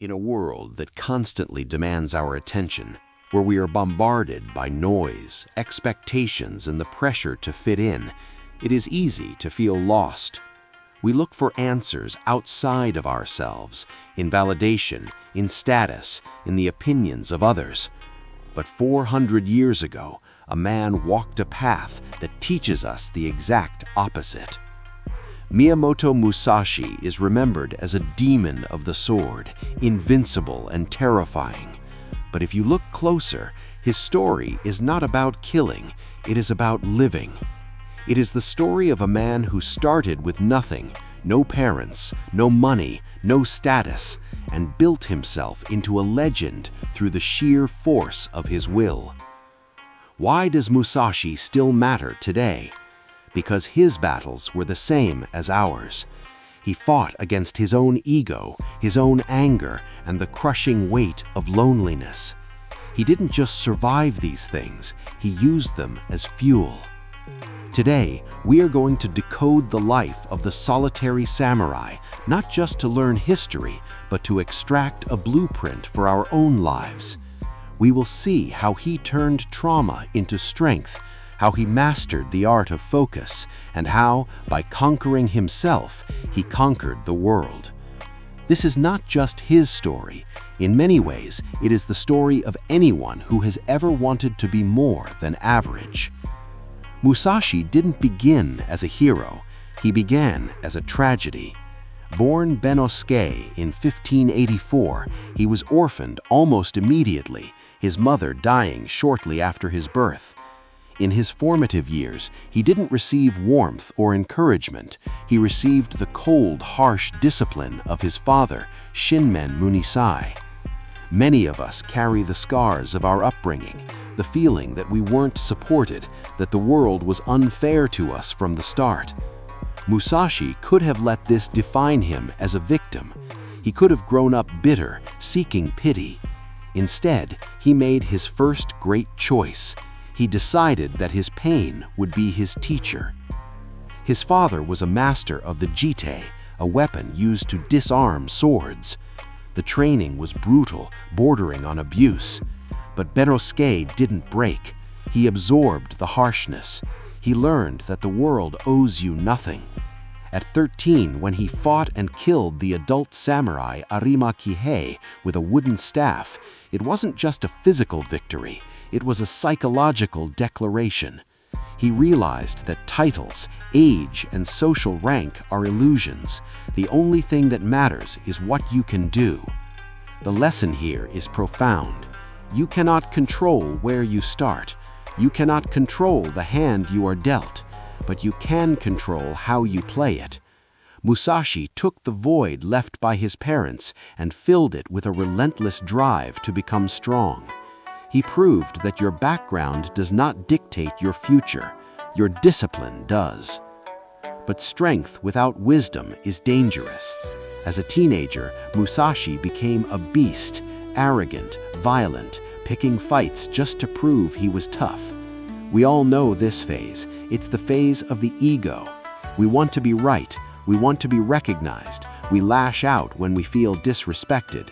In a world that constantly demands our attention, where we are bombarded by noise, expectations, and the pressure to fit in, it is easy to feel lost. We look for answers outside of ourselves, in validation, in status, in the opinions of others. But 400 years ago, a man walked a path that teaches us the exact opposite. Miyamoto Musashi is remembered as a demon of the sword, invincible and terrifying. But if you look closer, his story is not about killing, it is about living. It is the story of a man who started with nothing, no parents, no money, no status, and built himself into a legend through the sheer force of his will. Why does Musashi still matter today? Because his battles were the same as ours. He fought against his own ego, his own anger, and the crushing weight of loneliness. He didn't just survive these things, he used them as fuel. Today, we are going to decode the life of the solitary samurai, not just to learn history, but to extract a blueprint for our own lives. We will see how he turned trauma into strength, how he mastered the art of focus, and how, by conquering himself, he conquered the world. This is not just his story. In many ways, it is the story of anyone who has ever wanted to be more than average. Musashi didn't begin as a hero. He began as a tragedy. Born Benosuke in 1584, he was orphaned almost immediately, his mother dying shortly after his birth. In his formative years, he didn't receive warmth or encouragement. He received the cold, harsh discipline of his father, Shinmen Munisai. Many of us carry the scars of our upbringing, the feeling that we weren't supported, that the world was unfair to us from the start. Musashi could have let this define him as a victim. He could have grown up bitter, seeking pity. Instead, he made his first great choice. He decided that his pain would be his teacher. His father was a master of the jite, a weapon used to disarm swords. The training was brutal, bordering on abuse. But Benosuke didn't break. He absorbed the harshness. He learned that the world owes you nothing. At 13, when he fought and killed the adult samurai Arima Kihei with a wooden staff, it wasn't just a physical victory, it was a psychological declaration. He realized that titles, age, and social rank are illusions. The only thing that matters is what you can do. The lesson here is profound. You cannot control where you start. You cannot control the hand you are dealt, but you can control how you play it. Musashi took the void left by his parents and filled it with a relentless drive to become strong. He proved that your background does not dictate your future, your discipline does. But strength without wisdom is dangerous. As a teenager, Musashi became a beast, arrogant, violent, picking fights just to prove he was tough. We all know this phase. It's the phase of the ego. We want to be right. We want to be recognized. We lash out when we feel disrespected.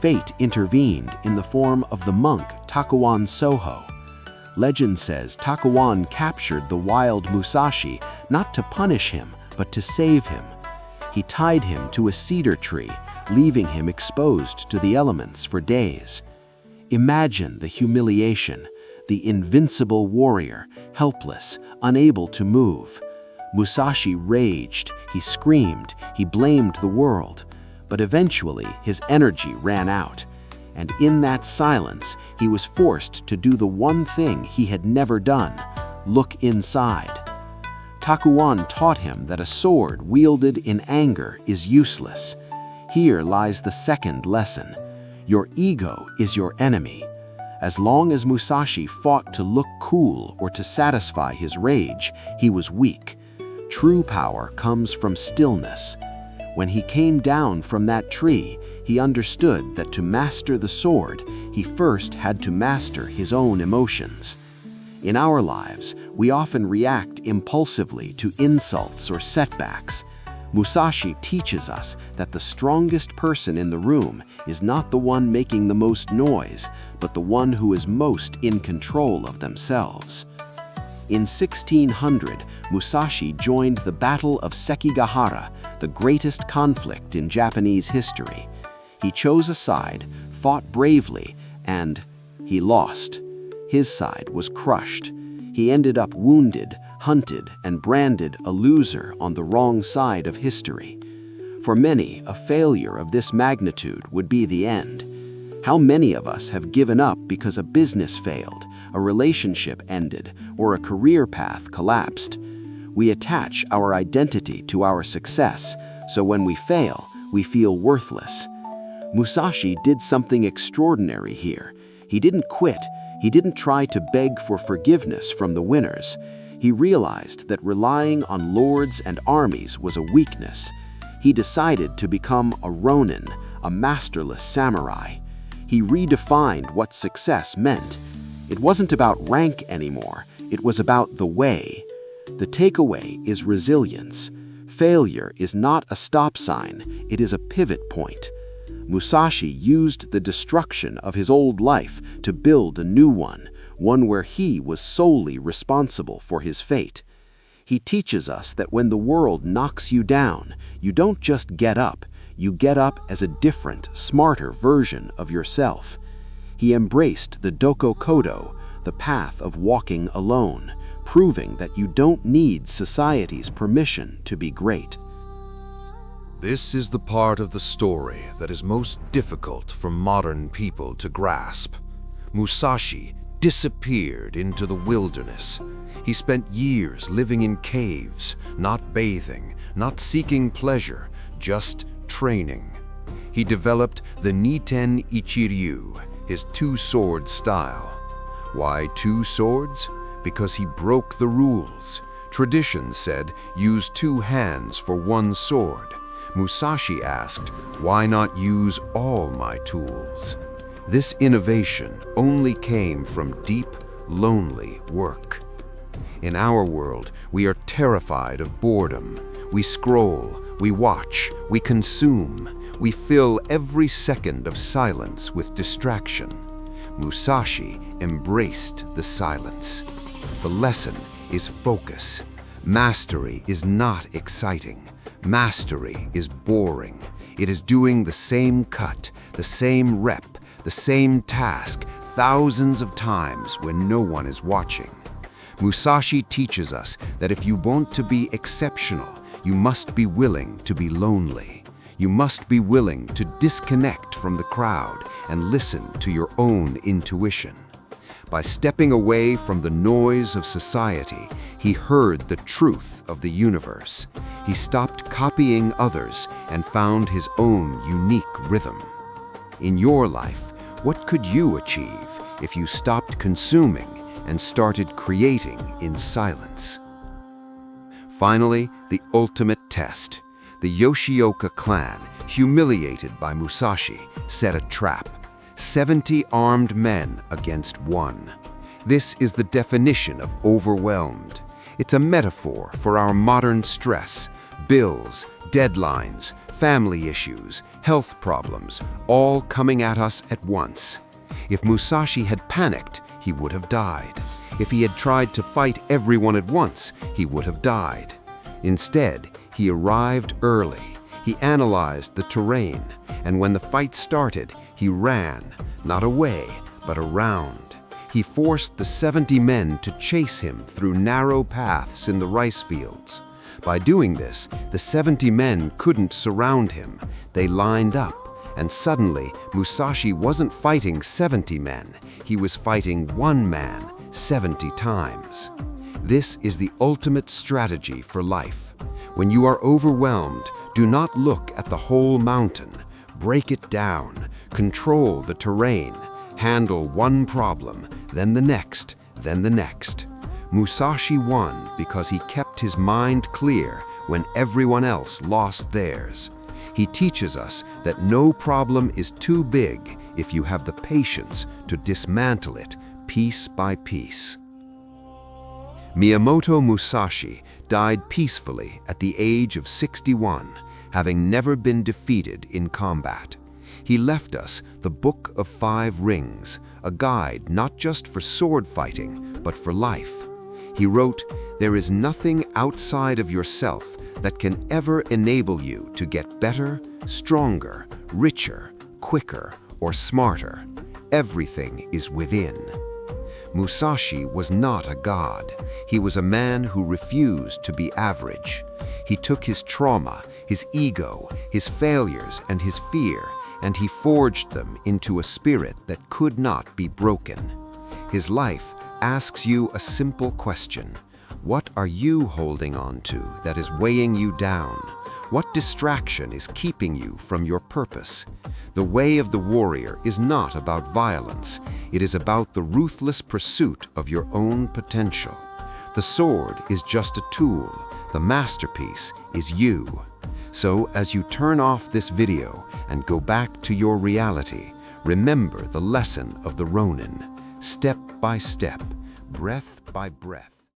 Fate intervened in the form of the monk Takuan Soho. Legend says Takuan captured the wild Musashi not to punish him, but to save him. He tied him to a cedar tree, leaving him exposed to the elements for days. Imagine the humiliation, the invincible warrior, helpless, unable to move. Musashi raged, he screamed, he blamed the world. But eventually, his energy ran out. And in that silence, he was forced to do the one thing he had never done: look inside. Takuan taught him that a sword wielded in anger is useless. Here lies the second lesson. Your ego is your enemy. As long as Musashi fought to look cool or to satisfy his rage, he was weak. True power comes from stillness. When he came down from that tree, he understood that to master the sword, he first had to master his own emotions. In our lives, we often react impulsively to insults or setbacks. Musashi teaches us that the strongest person in the room is not the one making the most noise, but the one who is most in control of themselves. In 1600, Musashi joined the Battle of Sekigahara, the greatest conflict in Japanese history. He chose a side, fought bravely, and he lost. His side was crushed. He ended up wounded, hunted, and branded a loser on the wrong side of history. For many, a failure of this magnitude would be the end. How many of us have given up because a business failed, a relationship ended, or a career path collapsed? We attach our identity to our success, so when we fail, we feel worthless. Musashi did something extraordinary here. He didn't quit. He didn't try to beg for forgiveness from the winners. He realized that relying on lords and armies was a weakness. He decided to become a ronin, a masterless samurai. He redefined what success meant. It wasn't about rank anymore. It was about the way. The takeaway is resilience. Failure is not a stop sign. It is a pivot point. Musashi used the destruction of his old life to build a new one where he was solely responsible for his fate. He teaches us that when the world knocks you down, you don't just get up, you get up as a different, smarter version of yourself. He embraced the Dokkodo, the path of walking alone, proving that you don't need society's permission to be great. This is the part of the story that is most difficult for modern people to grasp. Musashi disappeared into the wilderness. He spent years living in caves, not bathing, not seeking pleasure, just training. He developed the Niten Ichi-ryu, his two-sword style. Why two swords? Because he broke the rules. Tradition said, use two hands for one sword. Musashi asked, why not use all my tools? This innovation only came from deep, lonely work. In our world, we are terrified of boredom. We scroll, we watch, we consume. We fill every second of silence with distraction. Musashi embraced the silence. The lesson is focus. Mastery is not exciting. Mastery is boring. It is doing the same cut, the same rep, the same task thousands of times when no one is watching. Musashi teaches us that if you want to be exceptional, you must be willing to be lonely. You must be willing to disconnect from the crowd and listen to your own intuition. By stepping away from the noise of society, he heard the truth of the universe. He stopped copying others and found his own unique rhythm. In your life, what could you achieve if you stopped consuming and started creating in silence? Finally, the ultimate test. The Yoshioka clan, humiliated by Musashi, set a trap. 70 armed men against one. This is the definition of overwhelmed. It's a metaphor for our modern stress, bills, deadlines, family issues, health problems, all coming at us at once. If Musashi had panicked, he would have died. If he had tried to fight everyone at once, he would have died. Instead, he arrived early. He analyzed the terrain, and when the fight started, he ran, not away, but around. He forced the 70 men to chase him through narrow paths in the rice fields. By doing this, the 70 men couldn't surround him. They lined up, and suddenly, Musashi wasn't fighting 70 men. He was fighting one man 70 times. This is the ultimate strategy for life. When you are overwhelmed, do not look at the whole mountain. Break it down. Control the terrain. Handle one problem, then the next, then the next. Musashi won because he kept his mind clear when everyone else lost theirs. He teaches us that no problem is too big if you have the patience to dismantle it piece by piece. Miyamoto Musashi died peacefully at the age of 61, having never been defeated in combat. He left us the Book of Five Rings, a guide not just for sword fighting, but for life. He wrote, "There is nothing outside of yourself that can ever enable you to get better, stronger, richer, quicker, or smarter. Everything is within." Musashi was not a god. He was a man who refused to be average. He took his trauma, his ego, his failures, and his fear, and he forged them into a spirit that could not be broken. His life asks you a simple question. What are you holding on to that is weighing you down? What distraction is keeping you from your purpose? The way of the warrior is not about violence. It is about the ruthless pursuit of your own potential. The sword is just a tool. The masterpiece is you. So as you turn off this video and go back to your reality, remember the lesson of the Ronin, step by step, breath by breath.